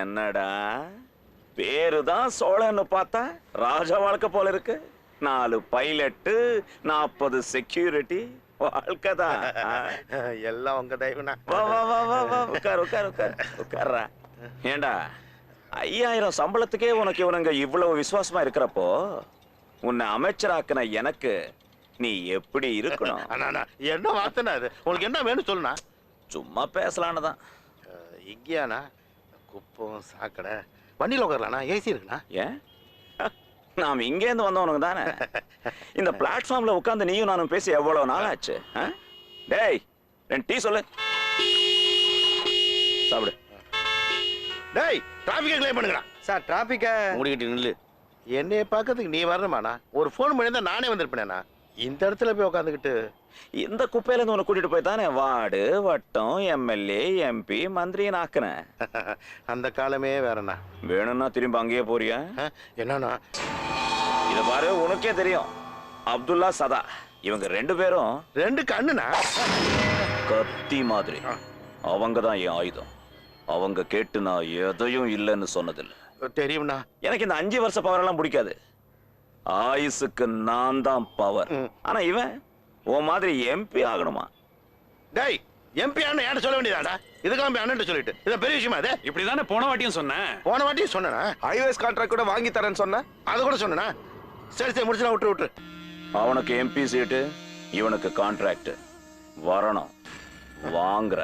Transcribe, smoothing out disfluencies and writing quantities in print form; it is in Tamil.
என்னடா பேருதான் சோழன்னு பார்த்தா ராஜ வாழ்க்கை போல இருக்கு. 4 பைலட்டு 40 செக்யூரிட்டி வாழ்க்கைதான். எல்லாம் உங்க தயவுனா. வா வா வா வா வா உட்கார்றா. ஏண்டா 5000 சம்பளத்துக்கே உனக்கு இவனுங்க இவ்வளவு விசுவாசமா இருக்கிறப்போ உன்னை அமைச்சராக்குன எனக்கு நீ எப்படி இருக்கணும்? என்ன வார்த்தைனா அது? உங்களுக்கு என்ன வேணும் சொல்லுண்ணா. சும்மா பேசலான்னு தான். இங்கேயாண்ணா குப்பம் சாக்கடை வண்டியில் உட்காரலாண்ணா, ஏசி இருக்குண்ணா. ஏன் நாம் இங்கேருந்து வந்தவனுங்க தானே. இந்த பிளாட்ஃபார்ம்ல உட்காந்து நீயும் நானும் பேசி எவ்வளவு நாள் ஆச்சு? டேய் 2 டீ சொல்லு, சாப்பிடு. டேய் டிராஃபிக்கை கிளியர் பண்ணுங்கடா. சார் டிராஃபிக்கை மூடிக்கிட்டு நில்லு. என்னைய பார்க்கறதுக்கு நீ வரணுமாண்ணா? ஒரு ஃபோன் பண்ணி தான் நானே வந்திருப்பேனேண்ணா. இந்த இடத்துல போய் உட்காந்துக்கிட்டு இந்த குப்பையில இருந்து உன்னை கூட்டிட்டு போய் தானே வார்டு வட்டம் எம்எல்ஏ எம்பி மந்திரின்னு ஆக்குனேன். அந்த காலமே வேறண்ணா. வேணும்னா திரும்ப அங்கேயே போறியா? என்னண்ணா? இத பாரு, உனக்கே தெரியும். அப்துல்லா சதா இவங்க 2 பேரும் 2 கண்ணுண்ணா, கத்தி மாதிரி. அவங்க தான் என் ஆயுதம். அவங்க கேட்டு நான் எதையும் இல்லைன்னு சொன்னதில்லை. தெரியும்ண்ணா. எனக்கு இந்த 5 வருஷ பவர் எல்லாம் பிடிக்காது. ஆயுசுக்கு நான் தான் பவர். ஆனா இவன் உன் மாதிரி எம்பி ஆகணுமா? டேய் எம்பி அண்ணன் ஏன் சொல்ல வேண்டியதாடா? இதுக்காக அண்ணன் சொல்லிட்டு இது பெரிய விஷயமா? அது இப்படிதானே போன வாட்டியும் சொன்னேன். போன வாட்டியும் சொன்னா ஹைவேஸ் கான்ட்ராக்ட் கூட வாங்கி தரேன்னு சொன்னேன். அது கூட சொன்னா. சரி சரி முடிச்சுனா விட்டுரு. அவனுக்கு எம்பி சீட்டு, இவனுக்கு கான்ட்ராக்ட் வரணும். வாங்குற